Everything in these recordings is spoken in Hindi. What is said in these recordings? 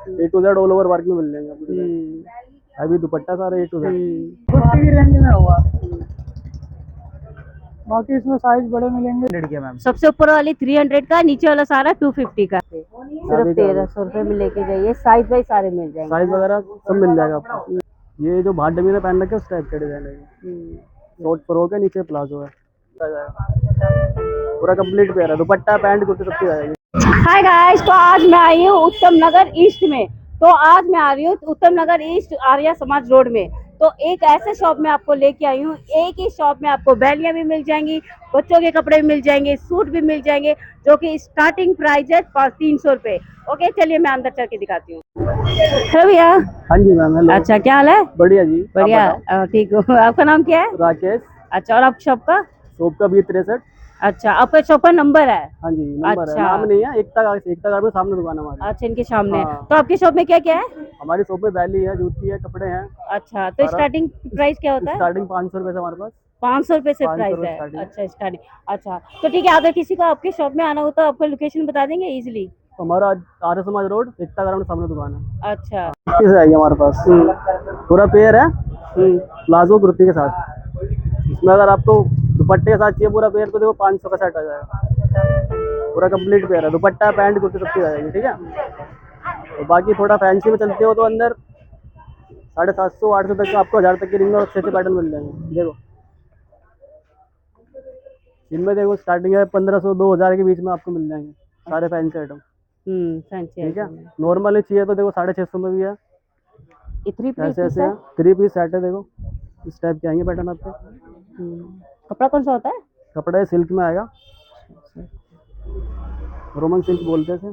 A to Z all over work में मिल जाएंगे आपको। अभी दुपट्टा सारा A to Z। कुर्ती की रेंज में हुआ। बाकी इसमें साइज बड़े मिलेंगे। 100 के मैम। सबसे ऊपर वाली 300 का, नीचे वाला सारा 250 का। सिर्फ अभी का 1300 में लेके जाइए, साइज बाई सारे मिल जाएंगे। साइज वगैरह सब मिल जाएगा आपको। ये जो बाहर डमी में पहन रखे उस टाइप का डिजाइन है। शॉर्ट फ्रॉक है, नीचे प्लाजो है। पूरा कंप्लीट पेयर है, दुपट्टा पैंट कुर्ती सब चीज आ जाएगी। हाय गाइस, तो आज मैं आई हूँ उत्तम नगर ईस्ट में। तो आज मैं आ रही हूँ उत्तम नगर ईस्ट आर्या समाज रोड में। तो एक ऐसे शॉप में आपको लेके आई हूँ, एक ही शॉप में आपको बैलियां भी मिल जाएंगी, बच्चों के कपड़े भी मिल जाएंगे, सूट भी मिल जाएंगे, जो कि स्टार्टिंग प्राइस है 300 रुपए। ओके, चलिए मैं अंदर चल के दिखाती हूँ। है भैया। हाँ जी मैम, हेलो। अच्छा, क्या हाल है? बढ़िया जी, बढ़िया, ठीक हो। आपका नाम क्या है? राकेश। अच्छा, और आप शॉप का? शॉप का B63। अच्छा, आपका शॉप का नंबर है? हाँ जी, नंबर है, अच्छा। नाम नहीं है। एकता गार्ड में सामने दुकान है हमारी। अच्छा, इनके सामने। हाँ। तो आपकी शॉप में क्या क्या है? हमारी शॉप में बैली है, जूती है, कपड़े हैं। अच्छा, तो सारा। स्टार्टिंग प्राइस क्या होता है? स्टार्टिंग 500 रुपए से हमारे पास। 500 रुपए से 500 प्राइस रुपए है? स्टार्टिंग। अच्छा, स्टार्टिंग। अच्छा, तो ठीक है, अगर किसी को आपके शॉप में आना हो तो आपको लोकेशन बता देंगे इजीली? तो हमारा आर्य समाज रोड, एकता गार्ड में सामने दुकान है। अच्छा। से आइए हमारे पास। पूरा पेयर है प्लाजो कुर्ती के साथ। इसमें अगर आपको दुपट्टे के साथ चाहिए पूरा पेयर तो देखो 500 का सेट आ जाएगा। पूरा कंप्लीट पेयर है, दुपट्टा पैंट कुर्ती सब चीज आ जाएगी, ठीक है। तो बाकी थोड़ा फैंसी में चलते हो तो अंदर 750 800 तक का आपको 1000 तक की रिंग में अच्छे अच्छे पैटर्न मिल जाएंगे। देखो इनमें देखो स्टार्टिंग है 1500 2000 के बीच में आपको मिल जाएंगे सारे फैंसी आइटम। फैंसी ठीक है, नॉर्मली चाहिए तो देखो 650 में भी है। ऐसे ऐसे है, 3 पीस सेट है। देखो इस टाइप के आएंगे पैटर्न आपके। कपड़ा कौन सा होता है? कपड़ा सिल्क में आएगा, रोमन सिल्क बोलते थे।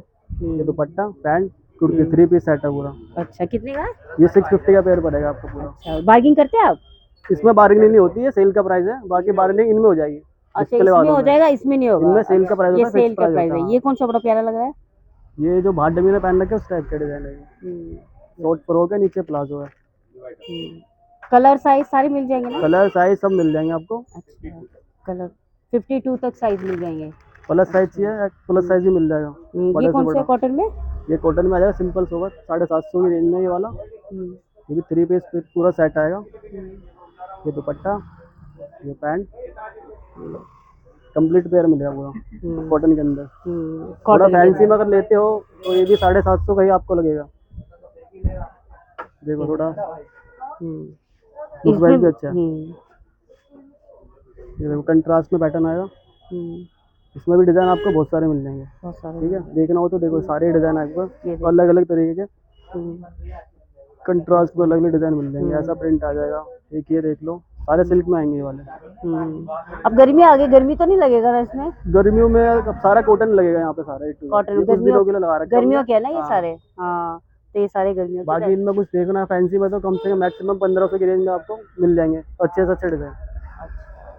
ये dupatta pant kurti 3 piece set है पूरा। अच्छा, कितने का है? ये 650 का पेयर पड़ेगा आपको पूरा। अच्छा, बार्गिंग करते हैं आप? इसमें बार्गेनिंग नहीं होती है, सेल का प्राइस है। बाकी बार्गेनिंग इनमें हो जाएगी। अच्छा, इसमें हो जाएगा, इसमें नहीं होगा? इनमें सेल का प्राइस ये होता है, सेल का प्राइस है। ये कौन सा बड़ा प्यारा लग रहा है? ये जो बाहर डमी में पहन रखे उस टाइप का डिजाइन है। शॉर्ट फ्रॉक है, नीचे प्लाजो है। कलर साइज सारे मिल जाएंगे ना? कलर साइज सब मिल जाएंगे आपको। अच्छा, कलर 52 तक साइज मिल जाएंगे। प्लस साइज चाहिए, प्लस साइज भी मिल जाएगा। ये कौन सा कॉटन में? ये कॉटन में आ जाएगा, सिंपल सोबर 750 की रेंज में ये वाला। ये भी 3 पीस पूरा सेट आएगा। ये दुपट्टा, ये पैंट, कंप्लीट पेयर मिलेगा पूरा कॉटन के अंदर। थोड़ा फैंसी में अगर लेते हो तो ये भी 750 का ही आपको लगेगा। देखो थोड़ा लुक वाइज भी अच्छा है। ये देखो कंट्रास्ट में पैटर्न आएगा। इसमें भी डिजाइन आपको बहुत सारे मिल जाएंगे। ठीक है, देखना हो तो देखो सारे डिजाइन आपको अलग अलग तरीके के कंट्रास्ट में अलग अलग डिजाइन मिल जाएंगे। ऐसा प्रिंट आ जाएगा। एक ये देख लो, सारे सिल्क में आएंगे ये वाले। अब गर्मी आ गई, गर्मी तो नहीं लगेगा ना इसमें? गर्मियों में अब सारा कॉटन लगेगा यहाँ पे, सारा कॉटन कुछ दिनों के लिए लगा रखा है। गर्मियों के है ना ये सारे? हाँ, तो ये सारे गर्मियों के। बाकी इनमें कुछ देखना है फैंसी में तो कम से कम मैक्सिमम 1500 की रेंज में आपको मिल जाएंगे अच्छे से अच्छे डिजाइन।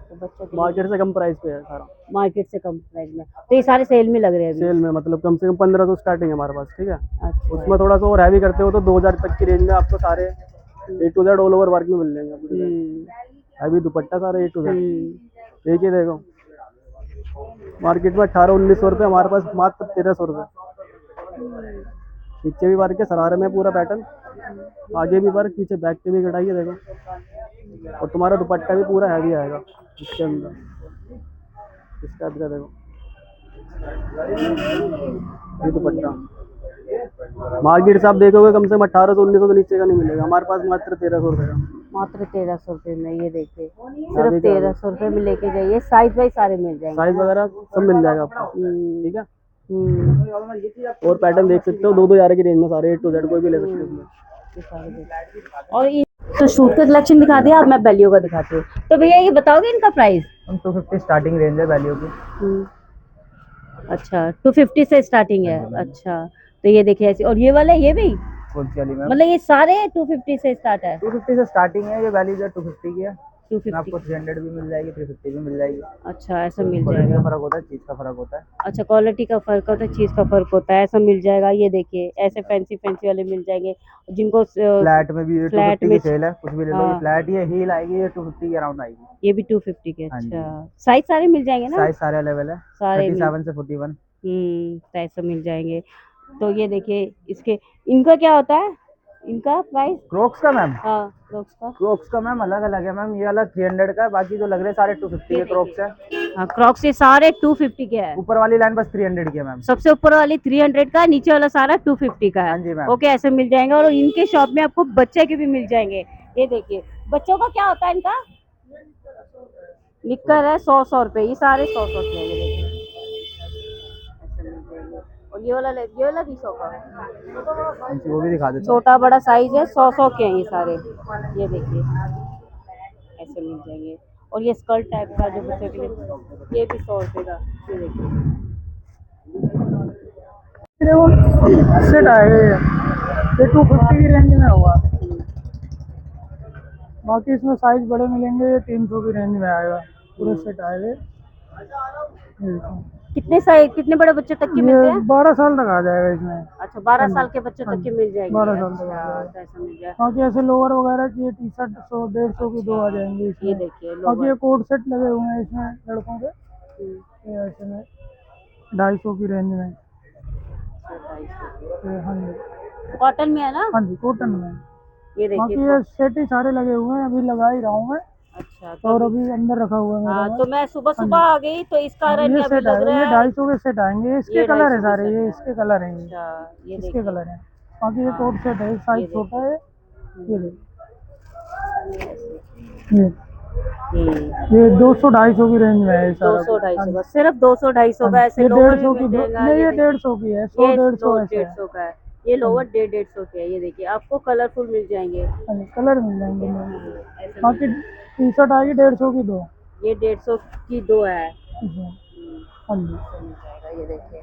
तो बच्चों के मार्केट से कम प्राइस पे है सारा। मार्केट से कम प्राइस में, तो ये सारे सेल में लग रहे हैं अभी? सेल में मतलब कम से कम 1500 स्टार्टिंग है हमारे पास। ठीक है, अच्छा। उसमें थोड़ा सा और हैवी करते हो तो 2000 तक की रेंज में आपको सारे A to Z all over work में मिल जाएंगे। हैवी दुपट्टा सारा A to Z। एक ही देखो मार्केट में 1800-1900 रुपये, हमारे पास मात्र 1300 रुपये। नीचे भी वर्क है, सरारे में पूरा पैटर्न, आगे भी वर्क, पीछे बैक पे भी कटाई है देखो। और तुम्हारा दुपट्टा भी पूरा हैवी आएगा इसके अंदर। इस टाइप का देखो ये दुपट्टा। मार्केट से आप देखोगे कम से कम 1800-1900 तो नीचे का नहीं मिलेगा। हमारे पास मात्र 1300 रुपये का। मात्र 1300 रुपये में, ये देखिए सिर्फ 1300 रुपये में लेके जाइए, साइज वाइज सारे मिल जाएंगे। साइज वगैरह सब मिल जाएगा आपको। ठीक है, और पैटर्न देख सकते हो 2-2 हज़ार की रेंज में सारे A to Z कोई भी ले सकते हो। और तो सूट का कलेक्शन दिखा दिया, अब मैं बैलियों का दिखाती हूँ। तो भैया ये बताओगे इनका प्राइस? 250 स्टार्टिंग रेंज है बैलियों की। अच्छा, 250 से स्टार्टिंग है। अच्छा, तो ये देखिए ऐसे, और ये वाला ये भी मतलब ये सारे 250 से स्टार्ट है? 250 से स्टार्टिंग है। ये वैल्यू जो 250 की है। 250 आपको 300 भी मिल जाएगी, 350 भी मिल जाएगी। अच्छा, ऐसा मिल क्वालिटी जाएगा। का फर्क होता है, चीज का फर्क होता है। अच्छा, क्वालिटी का फर्क होता है, चीज का फर्क होता है, ऐसा मिल जाएगा। ये देखिए ऐसे फैंसी फैंसी वाले मिल जाएंगे जिनको फ्लैट में भी ये फ्लैट 250 में की सेल है, कुछ भी ले लो। हाँ। ये फ्लैट, ये हील आएगी, ये 250 के अराउंड आएगी। ये भी 250 के। हाँ जी। अच्छा, साइज सारे मिल जाएंगे ना? साइज सारे अवेलेबल है, सारे 37 से 41। साइज सब मिल जाएंगे। तो ये देखिए इसके, इनका क्या होता है, इनका प्राइस? क्रोक्स का मैम, हाँ क्रोक्स का। क्रोक्स का मैम अलग अलग है मैम। ये वाला 300 का है, बाकी जो लग रहे हैं सारे 250 के क्रोक्स है। हाँ क्रॉक्स ये सारे 250 के है। ऊपर वाली लाइन बस 300 की है मैम। सबसे ऊपर वाली 300 का, नीचे वाला सारा 250 का है। हाँ जी मैम। ओके, ऐसे मिल जाएंगे। और इनके शॉप में आपको बच्चे के भी मिल जाएंगे। ये देखिए बच्चों का क्या होता है, इनका निक्कर है 100 रुपए, ये सारे 100 के हैं। ये देखिए ऐसे मिल जाएंगे। और ये वाला 200 का, वो भी दिखा देता हूँ। छोटा बड़ा साइज है, 100 के हैं ये सारे। ये देखिए ऐसे मिल जाएंगे। और ये स्कर्ट टाइप का जो बच्चे के लिए, ये भी 100 रुपए का। ये देखिए सेट आएगा ये 250 की रेंज में होगा। बाकी इसमें साइज बड़े मिलेंगे, ये 300 की रेंज में आएगा। पूरे सेट आएगा। ये देखो। कितने साइज, कितने बड़े बच्चे तक के मिलते ये हैं? 12 साल तक आ जाएगा इसमें। अच्छा 12 साल के बच्चों तक के मिल जाएंगे। 12 साल तक आ अच्छा, जाएगा। तो ऐसा मिल जाए। बाकी ऐसे लोअर वगैरह की ये टी शर्ट 100-150 की दो आ जाएंगी ये इसमें। देखिए बाकी ये लोअर। कोट सेट लगे हुए हैं इसमें लड़कों के, ये ऐसे में 250 की रेंज में। ये हाँ जी, कॉटन में है ना? हाँ जी कॉटन में। ये बाकी देखिए। ये सेट ही सारे लगे हुए हैं, अभी लगा ही रहा हूँ मैं, अच्छा और अभी अंदर रखा हुआ है मेरे हाँ, में। तो मैं सुबह सुबह आ गई तो इस कारण ये अभी सेट लग आएगा, रहा ये है। 250 के सेट आएंगे। इसके ये कलर है 250 सारे, के ये सेट इसके कलर हैं। अच्छा ये इसके देखिए। कलर हैं। बाकी ये कोट सेट है, साइज छोटा है। ये देखिए, ये 200-250 की रेंज में है ये सारा। 200-250 का, सिर्फ 200-250 का। ऐसे ये लोअर 150 भी की मिल जाएगा। नहीं, ये ये 150 की है। ये 100-150 ऐसे है। 150 का है। ये लोअर 150 के है। ये देखिए आपको कलरफुल मिल जाएंगे। कलर मिल जाएंगे। ऐसे बाकी टी शर्ट आएगी 150 की दो। ये 150 की दो है। इसमें। हाँ जी, मिल जाएगा। ये देखिए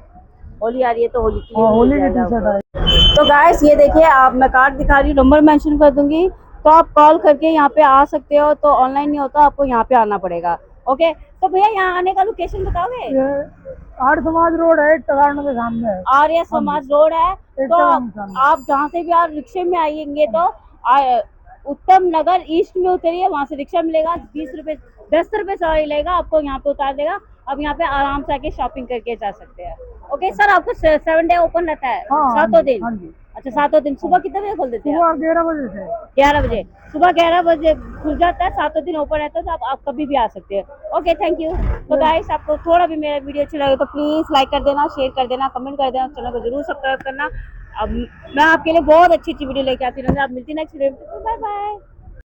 होली आ रही है तो होली की हाँ मिल होली की जाएगा टी शर्ट आपको। आएगी। तो गाइस ये देखिए, आप मैं कार्ड दिखा रही हूँ, नंबर मेंशन कर दूंगी, तो आप कॉल करके यहाँ पे आ सकते हो। तो ऑनलाइन नहीं होता, आपको यहाँ पे आना पड़ेगा। ओके, तो भैया यहाँ आने का लोकेशन बताओगे? ये आर्य समाज रोड है, टगारन के सामने है। आर्य समाज रोड है। एक तो टगारन के सामने। आप जहाँ से भी आप रिक्शे में आएंगे तो उत्तम नगर ईस्ट में उतरिए, वहाँ से रिक्शा मिलेगा। 20 रुपए 10 रुपए सवारी लेगा, आपको यहाँ पे उतार देगा। अब यहाँ पे आराम से आके शॉपिंग करके जा सकते हैं। ओके सर, आपको 7 डे ओपन रहता है? हाँ, सातों दिन? हाँ जी। अच्छा सातों दिन। सुबह कितने बजे खोल देते हैं? सुबह 11 बजे से। 11 बजे। सुबह 11 बजे खुल जाता है, सातों दिन ओपन रहता है, तो आप कभी भी आ सकते हैं। Okay thank you. तो गाइस आपको थोड़ा भी मेरा वीडियो अच्छा लगे तो प्लीज लाइक कर देना, शेयर कर देना, कमेंट कर देना, चैनल को जरूर सब्सक्राइब करना। अब मैं आपके लिए बहुत अच्छी अच्छी वीडियो लेके आती रहूंगी। आप मिलती नेक्स्ट वीडियो में। Bye bye.